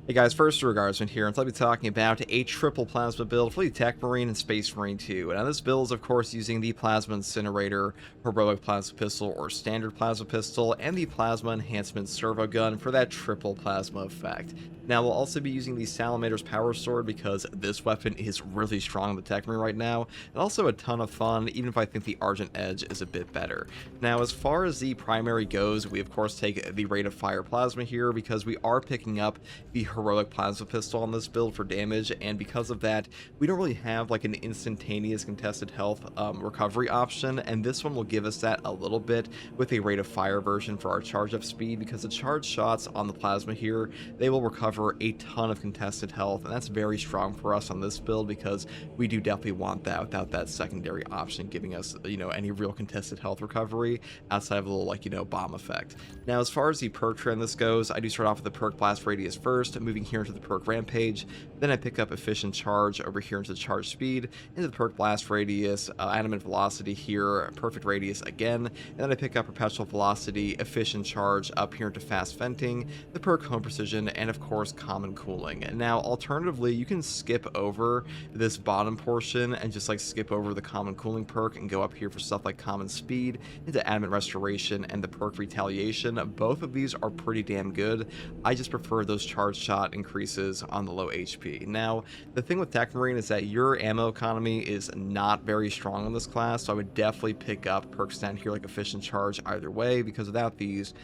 Hey guys, first Regardsman here, and I'll be talking about a triple plasma build for the Techmarine and Space Marine 2. Now this build is of course using the Plasma Incinerator, Heroic Plasma Pistol, or Standard Plasma Pistol, and the Plasma Enhancement Servo Gun for that triple plasma effect. Now we'll also be using the Salamander's Power Sword because this weapon is really strong in the Techmarine right now, and also a ton of fun, even if I think the Argent Edge is a bit better. Now as far as the primary goes, we of course take the Rate of Fire Plasma here because we are picking up the Heroic Plasma Pistol on this build for damage, and because of that, we don't really have like an instantaneous contested health recovery option, and this one will give us that a little bit with a Rate of Fire version for our charge up speed, because the charge shots on the Plasma here, they will recover a ton of contested health, and that's very strong for us on this build because we do definitely want that without that secondary option giving us, any real contested health recovery outside of a little, bomb effect. Now, as far as the perk trend this goes, I do start off with the perk Blast Radius first, moving here into the perk Rampage, then I pick up Efficient Charge over here into Charge Speed, into the perk Blast Radius, Adamant Velocity here, Perfect Radius again, and then I pick up Perpetual Velocity, Efficient Charge up here into Fast Venting, the perk Home Precision, and of course Common Cooling. Now, alternatively, you can skip over this bottom portion and just skip over the Common Cooling perk and go up here for stuff like Common Speed, into Adamant Restoration, and the perk Retaliation. Both of these are pretty damn good. I just prefer those charge shot increases on the low HP. Now, the thing with Techmarine is that your ammo economy is not very strong in this class, so I would definitely pick up perks down here like Efficient Charge either way, because without these,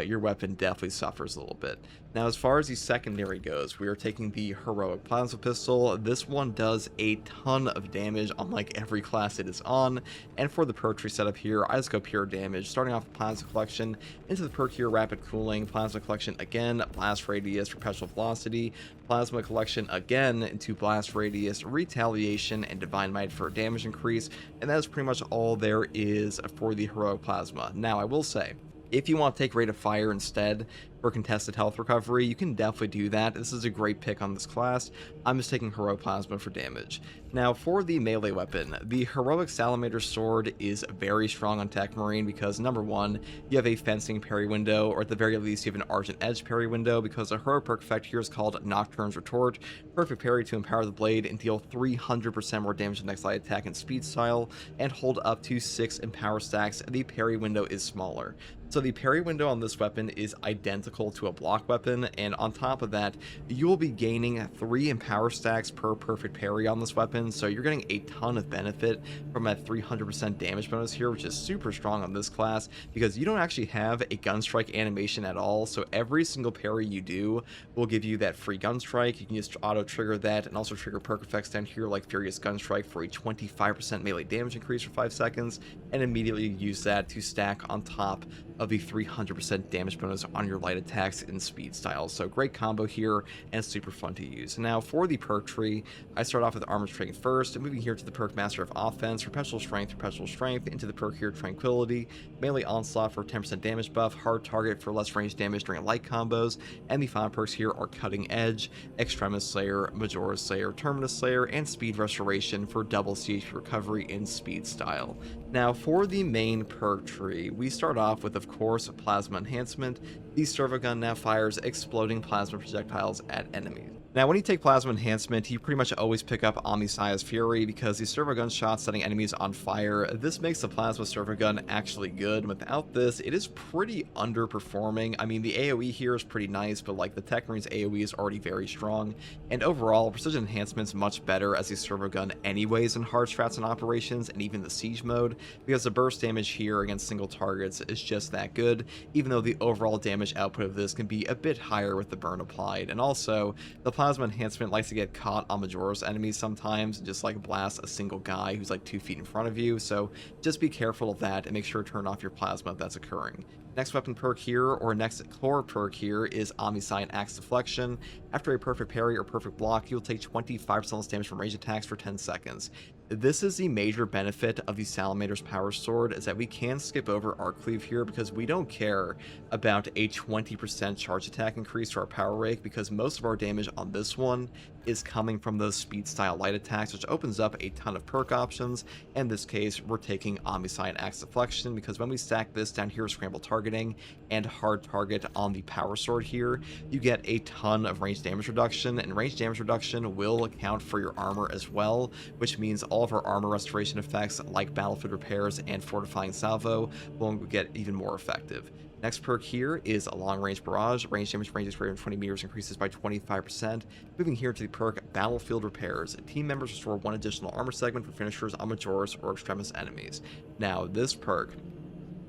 your weapon definitely suffers a little bit. Now, as far as the secondary goes, we are taking the Heroic Plasma Pistol. This one does a ton of damage on every class it is on, and for the perk tree setup here, I just go pure damage, starting off with Plasma Collection, into the perk here Rapid Cooling, Plasma Collection again, Blast Radius, Perpetual Velocity, Plasma Collection again into Blast Radius, Retaliation, and Divine Might for a damage increase, and that is pretty much all there is for the Heroic Plasma. Now, I will say, if you want to take Rate of Fire instead for contested health recovery, you can definitely do that. This is a great pick on this class. I'm just taking Heroic Plasma for damage. Now, for the melee weapon, the Heroic Salamander Sword is very strong on Techmarine because, number one, you have a fencing parry window, or at the very least, you have an Argent Edge parry window, because a heroic perk effect here is called Nocturne's Retort. Perfect parry to empower the blade and deal 300% more damage to the next light attack and speed style, and hold up to 6 empower stacks. The parry window is smaller. So the parry window on this weapon is identical to a block weapon, and on top of that, you will be gaining 3 empower stacks per perfect parry on this weapon, so you're getting a ton of benefit from that 300% damage bonus here, which is super strong on this class, because you don't actually have a gun strike animation at all, so every single parry you do will give you that free gun strike. You can just auto trigger that, and also trigger perk effects down here like Furious Gun Strike for a 25% melee damage increase for 5 seconds, and immediately use that to stack on top of the 300% damage bonus on your light attacks and speed styles. So great combo here and super fun to use. Now, for the perk tree, I start off with Armor Strength first, moving here to the perk Master of Offense, Perpetual Strength, into the perk here Tranquility, Melee Onslaught for 10% damage buff, Hard Target for less range damage during light combos, and the final perks here are Cutting Edge, Extremis Slayer, Majora's Slayer, Terminus Slayer, and Speed Restoration for double CHP recovery in speed style. Now, for the main perk tree, we start off with, of course, Plasma Enhancement. The servo gun now fires exploding plasma projectiles at enemies. Now, when you take Plasma Enhancement, you pretty much always pick up Omniscience Fury because the servo gun shots setting enemies on fire. This makes the Plasma servo gun actually good. Without this, it is pretty underperforming. I mean, the AoE here is pretty nice, but the Techmarine's AoE is already very strong. And overall, Precision Enhancement's much better as a servo gun anyways in hard strats and operations, and even the siege mode, because the burst damage here against single targets is just that good, even though the overall damage output of this can be a bit higher with the burn applied. And also, the Plasma Enhancement likes to get caught on Majora's enemies sometimes, and just blast a single guy who's 2 feet in front of you, so just be careful of that and make sure to turn off your plasma if that's occurring. Next weapon perk here, or next core perk here, is Omniscient Axe Deflection. After a perfect parry or perfect block, you'll take 25% less damage from range attacks for 10 seconds. This is the major benefit of the Salamander's Power Sword, is that we can skip over Arc Cleave here because we don't care about a 20% charge attack increase to our Power Rake, because most of our damage on this one is coming from those speed style light attacks, which opens up a ton of perk options. In this case, we're taking Omniscient Axe Deflection because when we stack this down here, Scramble Target targeting and hard target on the power sword here, you get a ton of range damage reduction, and range damage reduction will account for your armor as well, which means all of our armor restoration effects like battlefield repairs and fortifying salvo will get even more effective. Next perk here is a long range barrage. Range damage ranges greater than 20 meters increases by 25%. Moving here to the perk battlefield repairs. Team members restore one additional armor segment for finishers on Majoris or extremis enemies. Now this perk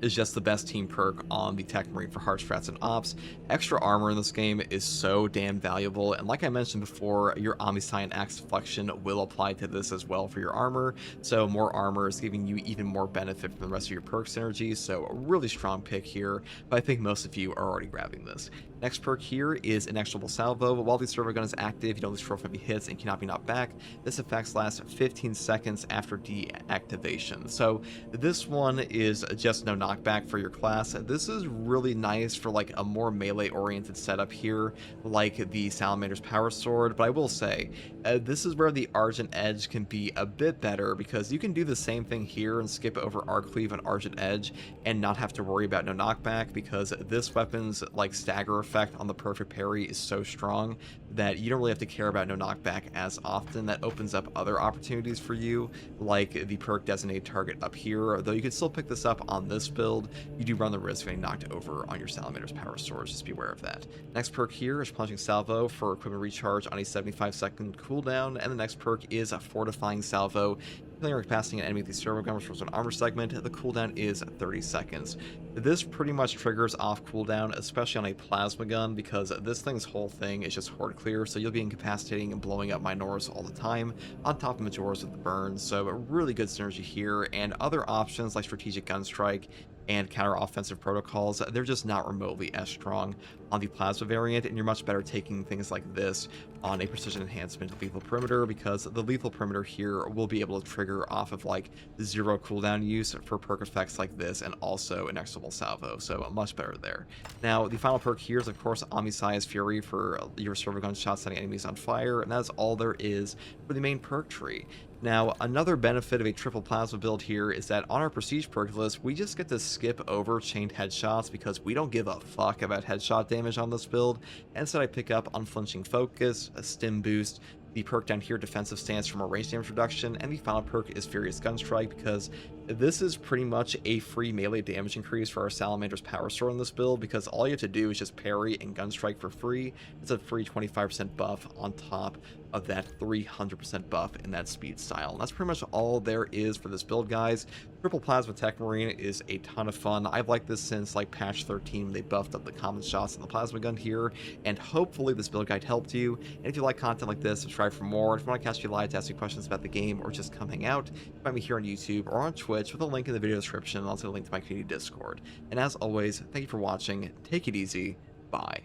is just the best team perk on the Techmarine for hard strats and ops. Extra armor in this game is so damn valuable, and like I mentioned before, your Omniscient Axe Deflection will apply to this as well for your armor, so more armor is giving you even more benefit from the rest of your perk synergy, so a really strong pick here, but I think most of you are already grabbing this. Next perk here is Inexorable Salvo. While the servo gun is active, you don't lose trophy hits and cannot be knocked back. This effect lasts 15 seconds after deactivation. So this one is just no knockback for your class. This is really nice for like a more melee oriented setup here, like the Salamander's Power Sword. But I will say, this is where the Argent Edge can be a bit better, because you can do the same thing here and skip over Arc Cleave and Argent Edge and not have to worry about no knockback, because this weapon's like stagger effect on the perfect parry is so strong that you don't really have to care about no knockback as often. That opens up other opportunities for you, like the perk designated target up here. Though you can still pick this up on this build, you do run the risk of getting knocked over on your Salamander's Power Swords, just be aware of that. Next perk here is Plunging Salvo for equipment recharge on a 75-second cooldown, and the next perk is Fortifying Salvo. Clearing capacity an enemy with the servo gun restores an armor segment. The cooldown is 30 seconds. This pretty much triggers off cooldown, especially on a plasma gun, because this thing's whole thing is just horde clear, so you'll be incapacitating and blowing up Minoris all the time, on top of Majoris with the burns, so a really good synergy here, and other options like Strategic Gun Strike and counter-offensive protocols, they're just not remotely as strong on the plasma variant, and you're much better taking things like this on a precision enhancement lethal perimeter, because the lethal perimeter here will be able to trigger off of like 0 cooldown use for perk effects like this, and also Inexorable Salvo, so much better there. Now the final perk here is of course Omniscience Fury for your servo gun shots setting enemies on fire, and that's all there is for the main perk tree. Now, another benefit of a triple plasma build here is that on our prestige perk list, we just get to skip over chained headshots because we don't give a fuck about headshot damage on this build. Instead, I pick up Unflinching Focus, a stim boost, the perk down here, Defensive Stance for more range damage reduction, and the final perk is Furious Gunstrike, because this is pretty much a free melee damage increase for our Salamander's Power Sword in this build, because all you have to do is just parry and Gunstrike for free. It's a free 25% buff on top of that 300% buff in that speed style. And that's pretty much all there is for this build, guys. Triple Plasma Techmarine is a ton of fun. I've liked this since like patch 13 when they buffed up the common shots in the plasma gun here, and hopefully this build guide helped you. And if you like content like this, subscribe for more. If you want to catch me live to ask me questions about the game or just come hang out, find me here on YouTube or on Twitch with a link in the video description, and also a link to my community Discord. And as always, thank you for watching. Take it easy. Bye.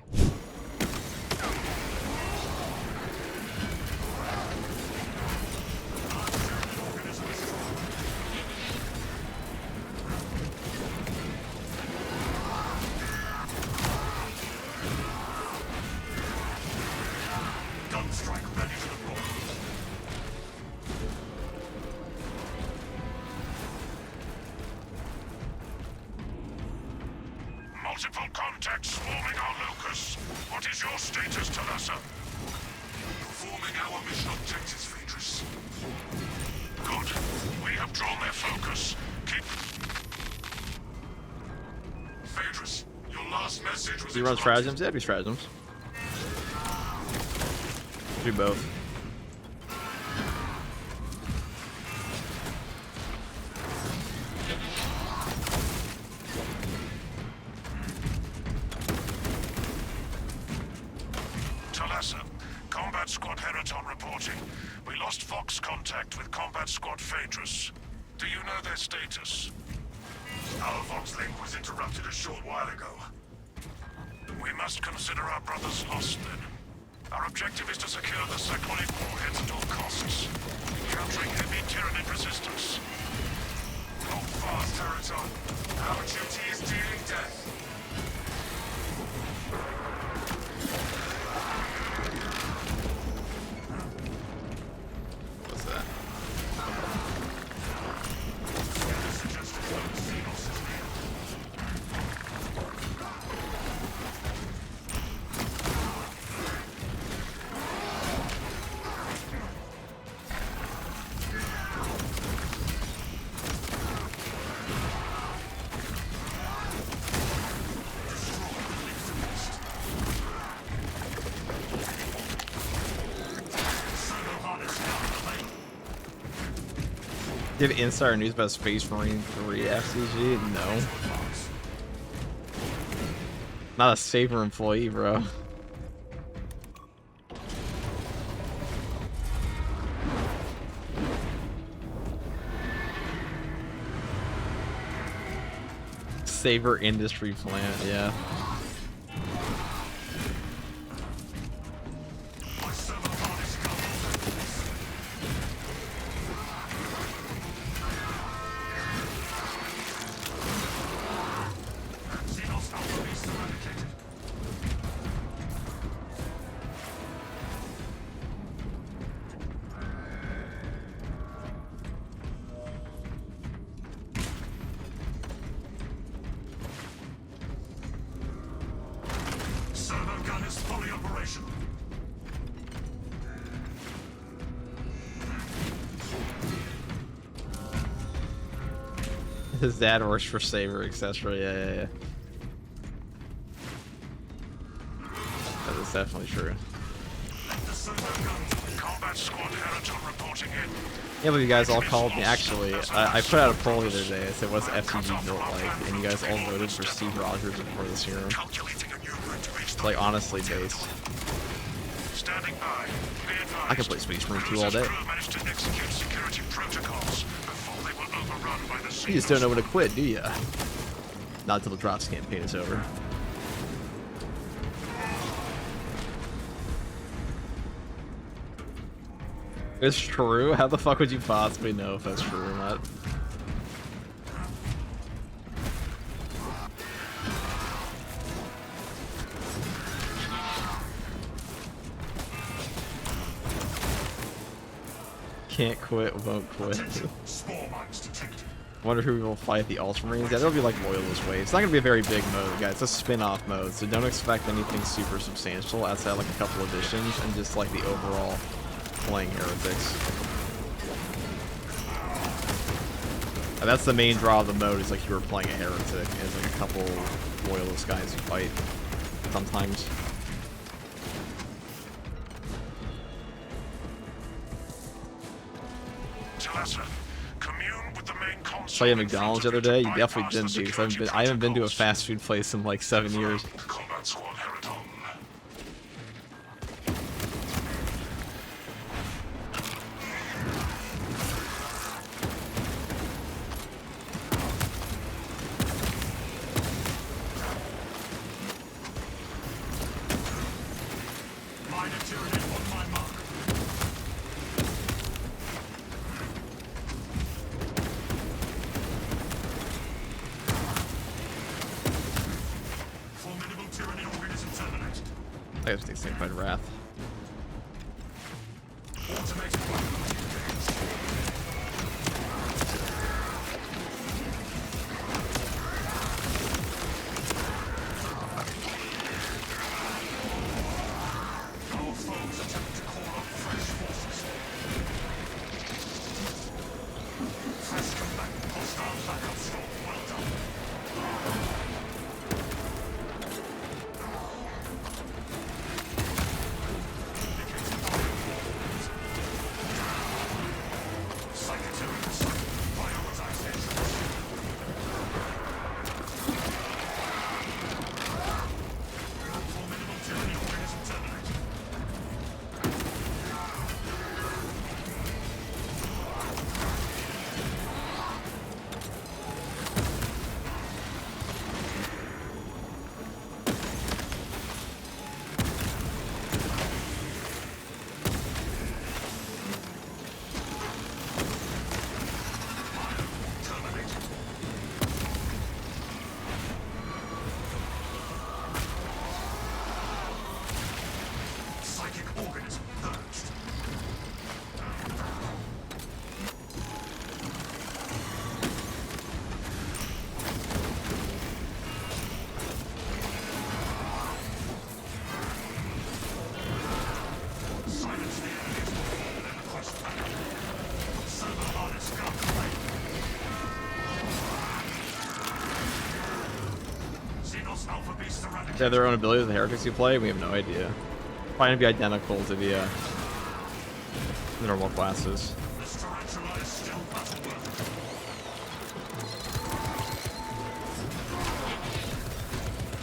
Gunstrike ready to deploy. Multiple contacts swarming our locus. What is your status, Talassa? Performing our mission objectives, Phaedrus. Good. We have drawn their focus. Keep... Phaedrus, your last message was... Do you run stratagems? Yeah, do stratagems. Do both. Talassa, Combat Squad Heraton reporting. We lost Fox contact with Combat Squad Phaedrus. Do you know their status? Our Fox link was interrupted a short while ago. We must consider our brothers lost then. Our objective is to secure the cyclonic warheads at all costs, countering heavy Tyranid resistance. Hold fast, Heraton. Our duty is dealing death. What's that? Did Insider News about Space Marine 3 FCG? No. Not a Saber employee, bro. Saber industry plant, yeah. His dad works for Saber, etc. Yeah. That is definitely true. Combat squad Heraton reporting in. Yeah, but you guys all called me. Actually, I put out a poll the other day. I said, what's FCG built like? And you guys all voted for Steve Rogers for this hero. Like, honestly based. Standing by. I can play Space Marine 2 all day. You just don't know when to quit, do ya? Not until the drops campaign is over. It's true? How the fuck would you possibly know if that's true or not? Can't quit, won't quit. Wonder who will fight the Ultramarines. Yeah, there'll be like Loyalist waves. It's not gonna be a very big mode, guys. It's a spin-off mode, so don't expect anything super substantial outside like a couple additions and just like the overall playing heretics. And that's the main draw of the mode, is like you were playing a heretic, and there's like a couple Loyalist guys who fight sometimes. Saw you at McDonald's the other day. You definitely didn't, dude. 'Cause I haven't been to a fast food place in like 7 years. Combat squad Heraton. I gotta take Sanctified Wrath. They have their own abilities, the heretics you play? We have no idea. Probably gonna be identical to the normal classes.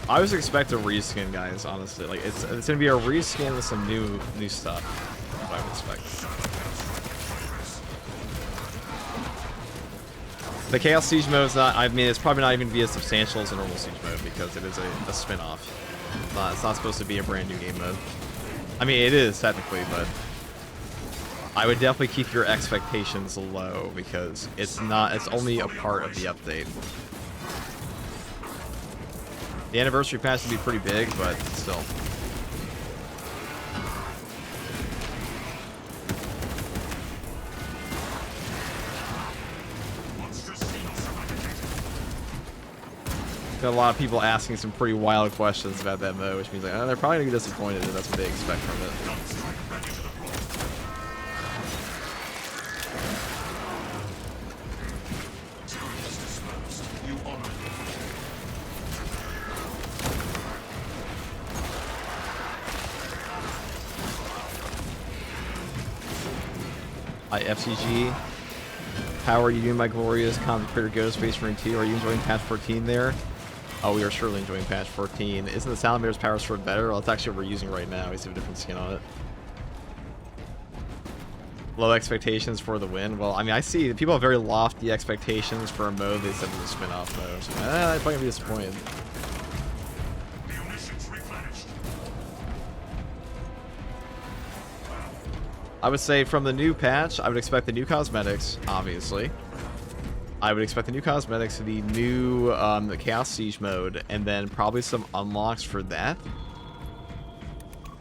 I was expect a reskin, guys. Honestly, like it's gonna be a reskin with some new stuff. What I would expect. The Chaos Siege mode is not. I mean, it's probably not even gonna be as substantial as a normal Siege mode because it is a spin-off. It's not supposed to be a brand new game mode. I mean, it is technically, but I would definitely keep your expectations low because it's not. It's only a part of the update. The anniversary patch would be pretty big, but still. Got a lot of people asking some pretty wild questions about that mode, which means like, they're probably gonna be disappointed if that's what they expect from it. FCG, how are you doing, my glorious content creator? Go to Space Marine 2. Are you enjoying patch 14 there? Oh, we are surely enjoying patch 14. Isn't the Salamander's power sword better? Well, it's actually what we're using right now. We see a different skin on it. Low expectations for the win. Well, I mean, I see people have very lofty expectations for a mode they said was a spin-off mode. So, they're probably gonna be disappointed. I would say from the new patch, I would expect the new cosmetics, obviously. I would expect the new cosmetics, the new the Chaos Siege mode, and then probably some unlocks for that.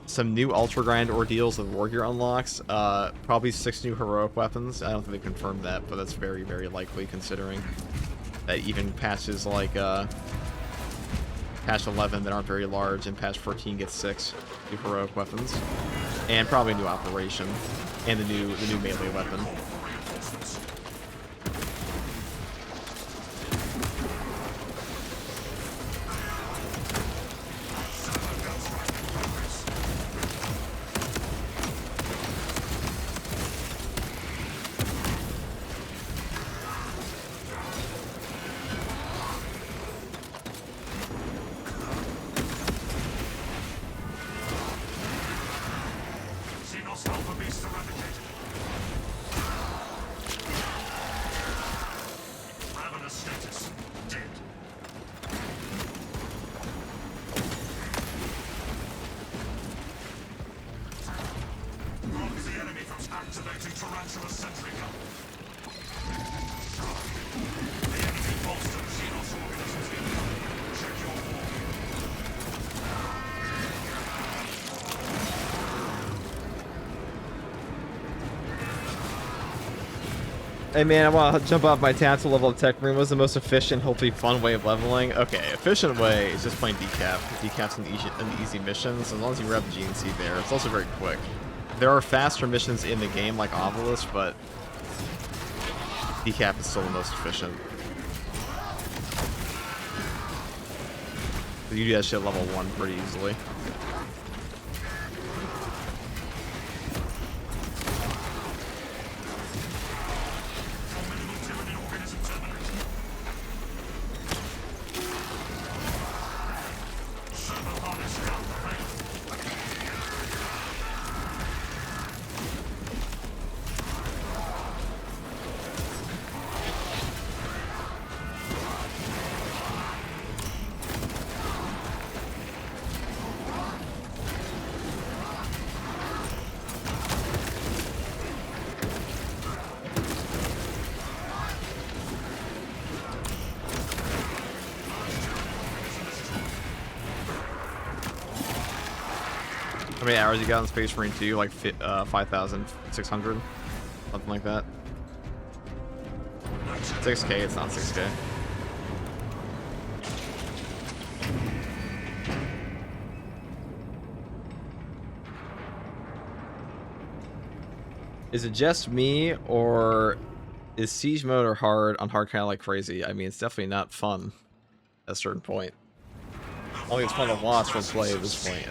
Some new Ultra Grind ordeals with War Gear unlocks. Probably 6 new heroic weapons. I don't think they confirmed that, but that's very, very likely considering that even patches like patch 11 that aren't very large and patch 14 gets 6 new heroic weapons. And probably a new operation. And the new melee weapon. Hey man, I want to jump off my tactical level of Techmarine. Was the most efficient, hopefully fun way of leveling? Okay, efficient way is just playing decap. Decap's an easy missions, as long as you grab the GNC there. It's also very quick. There are faster missions in the game like Obelisk, but decap is still the most efficient. You do that shit level 1 pretty easily. How many hours you got in Space Marine 2? Like 5,600? Something like that. 6K, it's not 6K. Is it just me, or is Siege mode or hard on hard kind of like crazy? I mean, it's definitely not fun at a certain point. Only it's fun to watch or play at this point,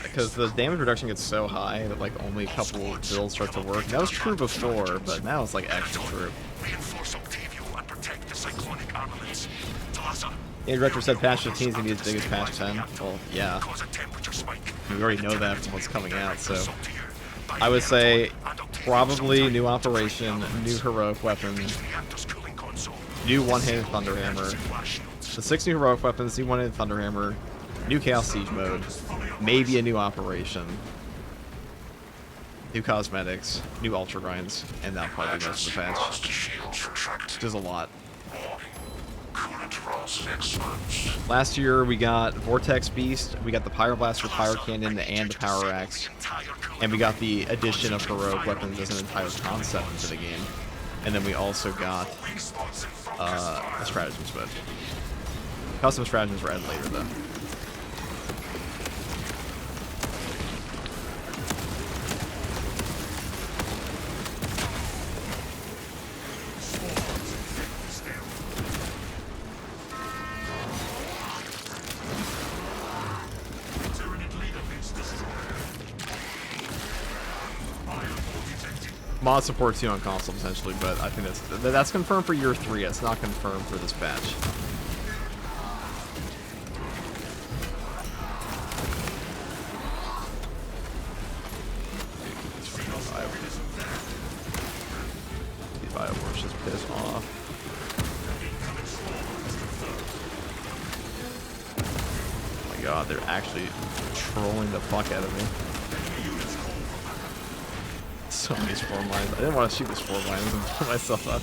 because the damage reduction gets so high that like only a couple builds start to work. That was true before, but now it's like actually true. And Retro said patch 15 is going to be as big as patch 10. Well, yeah. We already know that from what's coming out, so... I would say probably new operation, new heroic weapon, new one-handed Thunderhammer, the 6 new heroic weapons, new one-handed Thunderhammer, new Chaos Siege mode, maybe a new operation, new cosmetics, new ultra grinds, and that'll probably be most of the patch. There's a lot. Last year we got Vortex Beast, we got the Pyroblaster, Pyro Cannon, and the Power Axe, and we got the addition of heroic weapons as an entire concept into the game. And then we also got a stratagems mode. Custom stratagems were added later though. Mod support too on console potentially, but I think that's confirmed for year 3. It's not confirmed for this patch. These Biowars just piss off. Oh my god, they're actually trolling the fuck out of me. So many swarm lines. I didn't want to shoot the swarm lines and put myself up.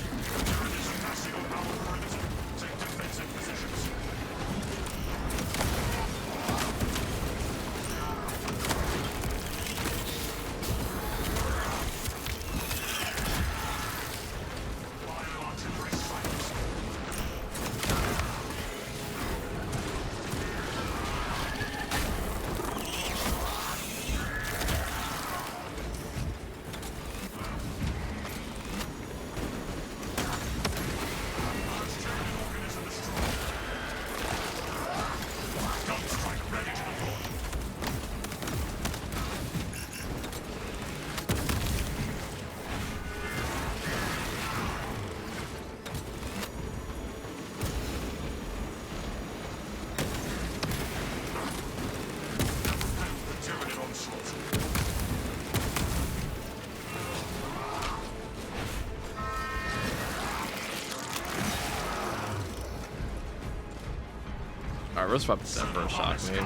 Alright, we'll swap that for a shock nade.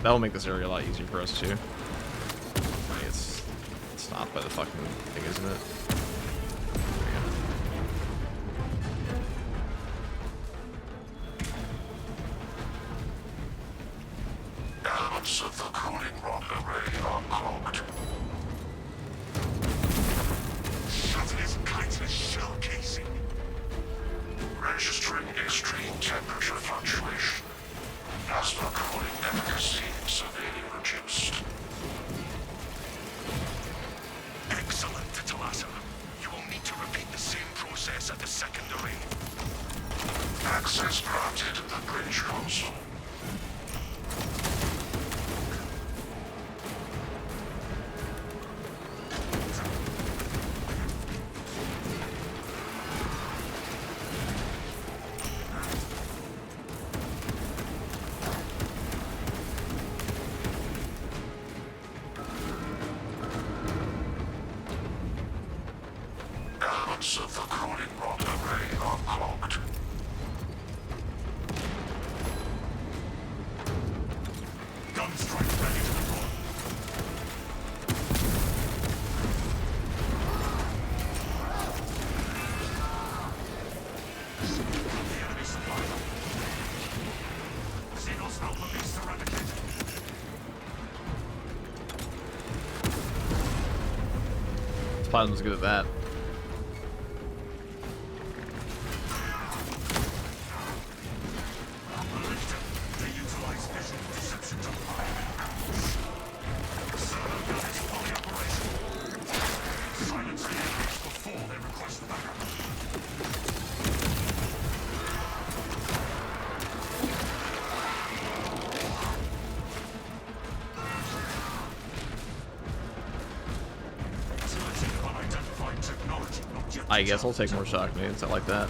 That'll make this area a lot easier for us too. I mean, it's stopped by the fucking thing, isn't it? Elements of the cooling rod array are clogged. Shuttlest chitinous shell casing. Registering extreme temperature fluctuation. Plasma cooling efficacy severely reduced. Excellent, Talassa. You will need to repeat the same process at the second array. Access granted to the bridge console. Of the cooling rod array are clogged. Gun strike ready to deploy. The enemy supply. Xenos Alpha beast eradicated. Plasma was good at that. I guess I'll take more shock nades. I like that.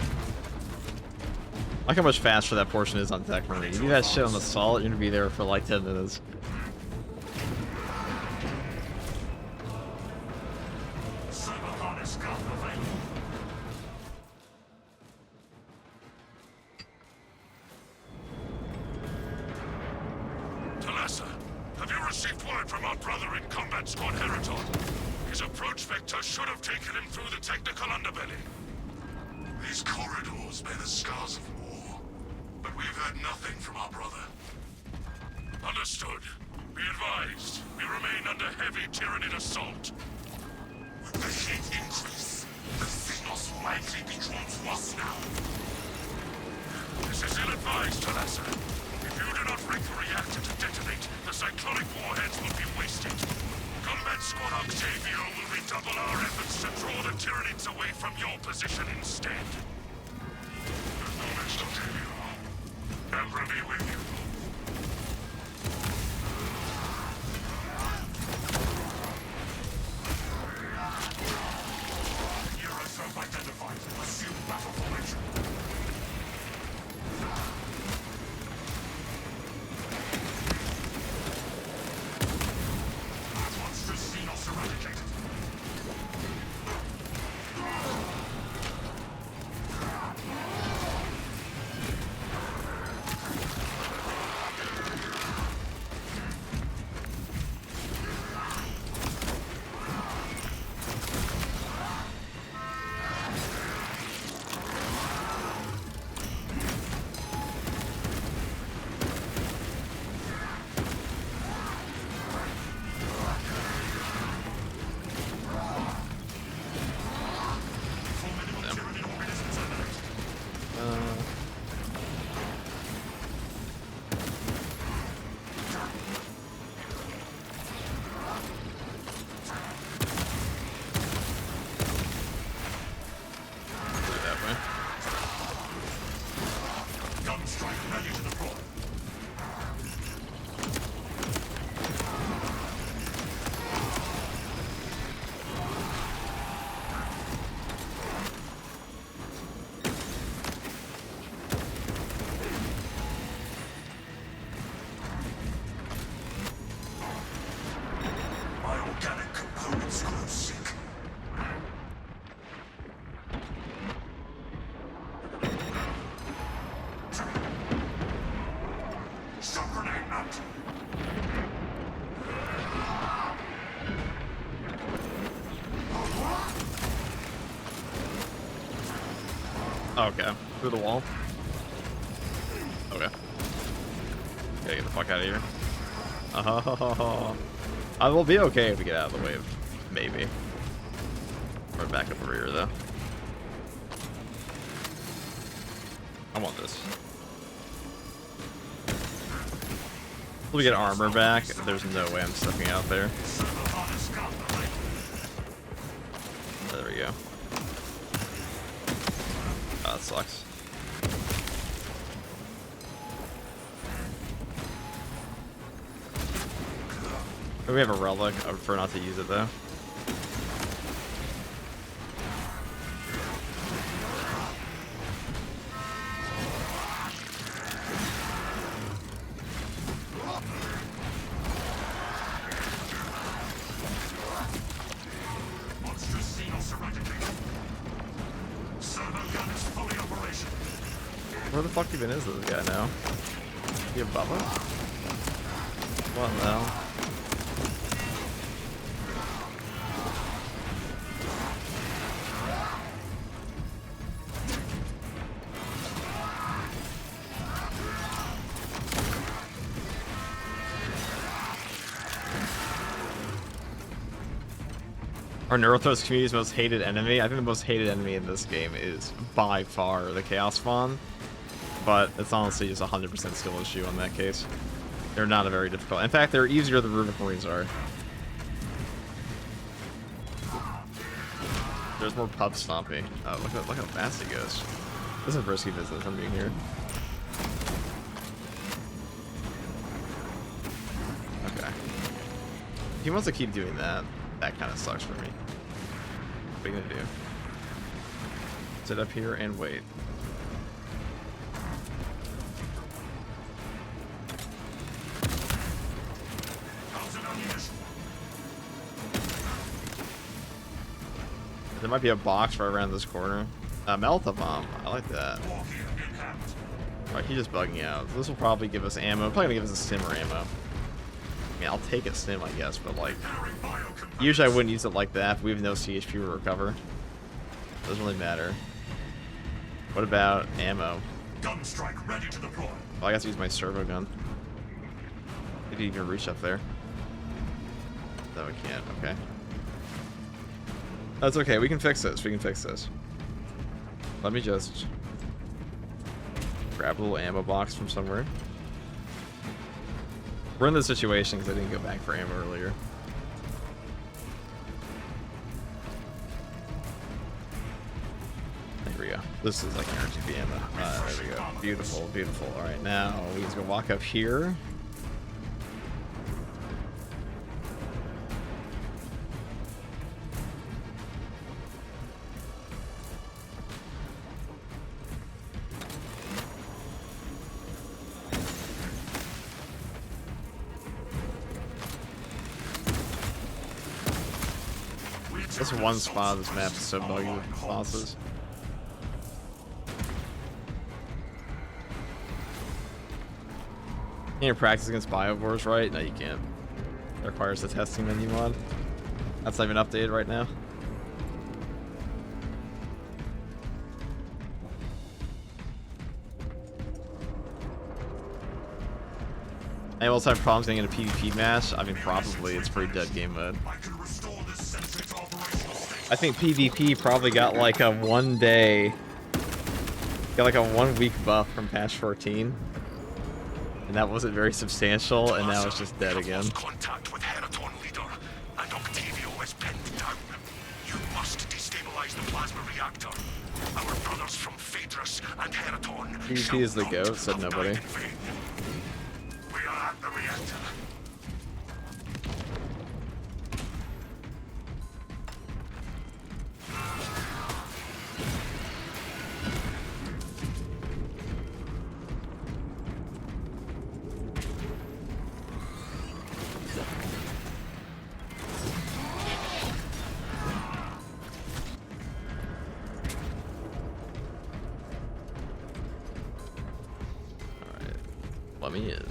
Look how much faster that portion is on Techmarine. You do that shit on Assault, you're gonna be there for like 10 minutes. Talassa, have you received word from our brother in Combat Squad Heraton? His approach vector should have taken him through the technical underbelly. These corridors bear the scars of war, but we've heard nothing from our brother. Understood. Be advised, we remain under heavy Tyranid assault. With the heat increase, the Xenos will likely be drawn to us now. This is ill-advised, Talassa. If you do not break the reactor to detonate, the cyclonic warheads will be wasted. Combat Squad Octavio will redouble our efforts to draw the Tyranids away from your position instead. Acknowledged, Octavio. Emperor be with you. Euroself identified. Assume battle formation. Monstrous Xenos eradicated. Okay, through the wall. Okay. Gotta get the fuck out of here. I will be okay if we get out of the wave. Maybe. We're back up over here, though. I want this. If we get armor back, there's no way I'm stepping out there. There we go. Oh, that sucks. We have a relic. I prefer not to use it though. Where the fuck even is this guy now? Is he above us? What the hell? Our Neurothos community's most hated enemy. I think the most hated enemy in this game is by far the Chaos Spawn. But it's honestly just a 100% skill issue in that case. They're not a very difficult. In fact, they're easier than Runic Marines are. There's more pub stomping. Oh, look how fast he goes. This is a risky business from being here. Okay. If he wants to keep doing that, that kind of sucks for me. What are you gonna do? Sit up here and wait. There might be a box right around this corner. Melta bomb. I like that. Alright, he's just bugging out. This will probably give us ammo. Probably gonna give us a stim or ammo. I mean, I'll take a stim, I guess, but like, usually I wouldn't use it like that. But we have no CHP to recover. Doesn't really matter. What about ammo? Gun strike ready to deploy. Oh, I got to use my servo gun. Did you even reach up there? No, we can't. Okay. That's okay. We can fix this. We can fix this. Let me just grab a little ammo box from somewhere. We're in this situation because I didn't go back for ammo earlier. There we go. This is like an RGB ammo. There we go. Beautiful, beautiful. All right, now we just go walk up here. This one spot of this map is so buggy with bosses. Can you practice against biovores, right? No, you can't. It requires the testing menu mod. That's not even updated right now. Anyone else have problems getting into PvP match? I mean, probably. It's pretty dead game mode. I think PvP probably got like a 1 day, got like a 1 week buff from patch 14, and that wasn't very substantial, and now it's just dead again. Contact with Heraton leader, and Octavio is pinned down. You must destabilize the plasma reactor. Our brothers from Phaedrus and Heraton. PvP is the goat, said nobody. We are at the reactor. Let me in.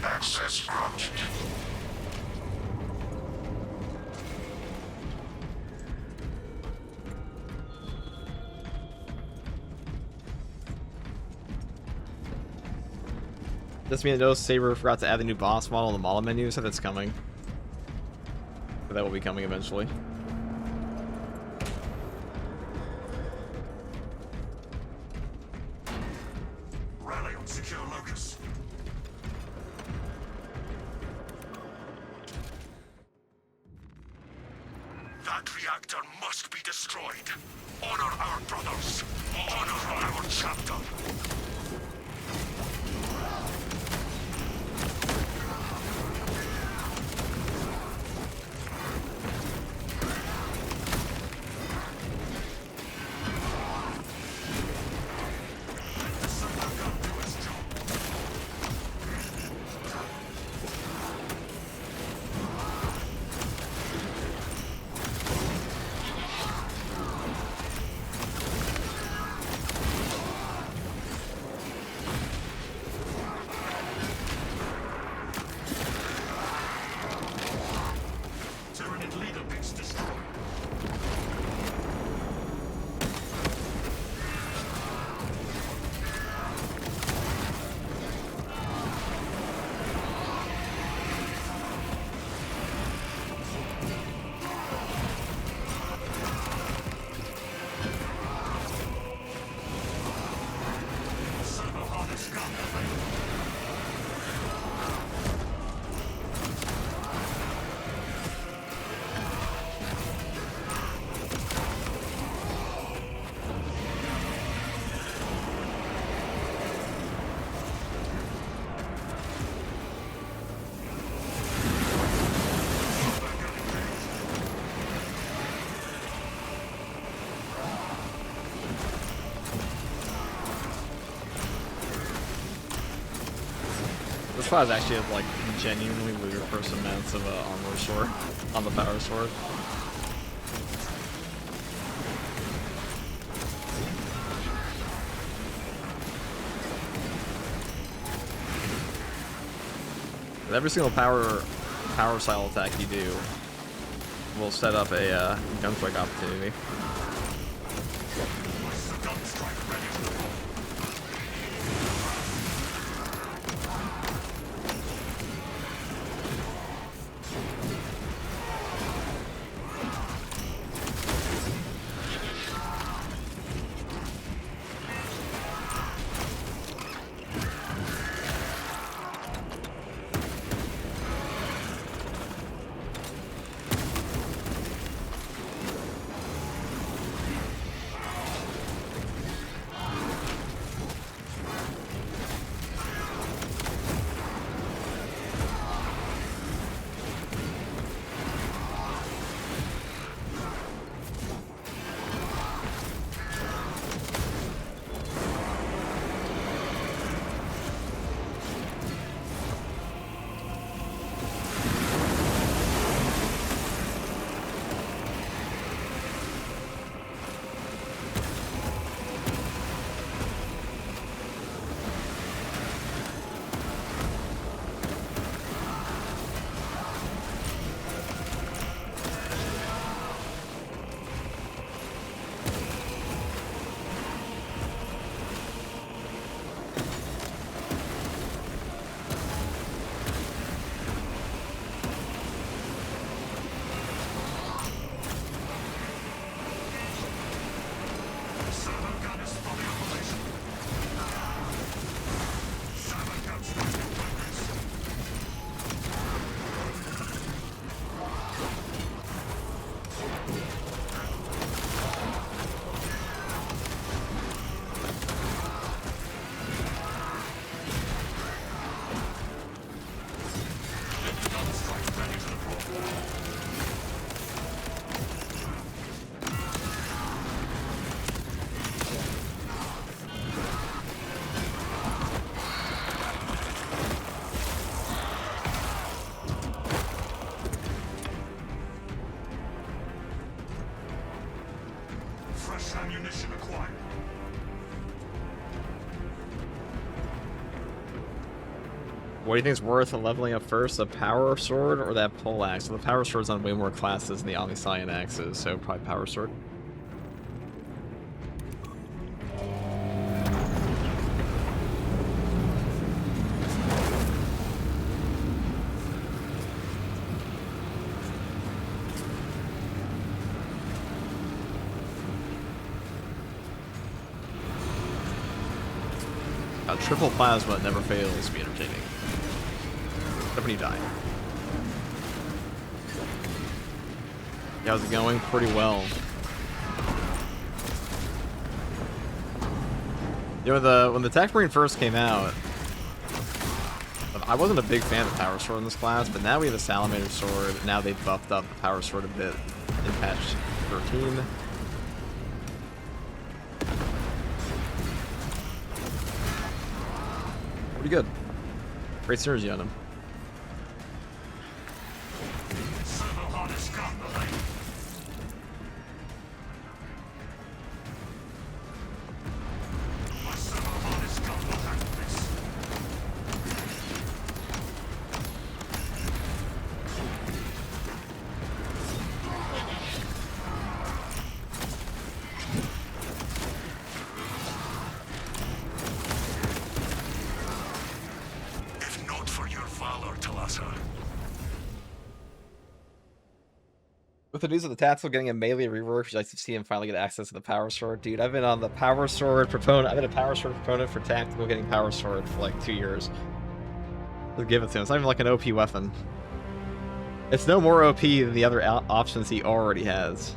Access granted. This means no Saber forgot to add the new boss model in the model menu, so that's coming. But that will be coming eventually. That reactor must be destroyed. Honor our brothers. Honor our chapter. This class actually has like genuinely ludicrous amounts of armor sword on the power sword. With every single power style attack you do will set up a gunstrike opportunity. Fresh ammunition acquired. What do you think is worth leveling up first, the power sword or that pole axe? So the power sword's on way more classes than the Omniscient axes, so probably power sword. Triple plasma never fails to be entertaining. Except when you die. Yeah, how's it going? Pretty well. You know, when the Techmarine first came out, I wasn't a big fan of the power sword in this class, but now we have the Salamander sword. Now they've buffed up the power sword a bit in patch 13. Pretty good. Great synergy on him. With the news of the Tactical getting a melee rework, you'd like to see him finally get access to the Power Sword. Dude, I've been on the Power Sword proponent. I've been a Power Sword proponent for Tactical getting Power Sword for like 2 years. Just give it to him. It's not even like an OP weapon. It's no more OP than the other options he already has.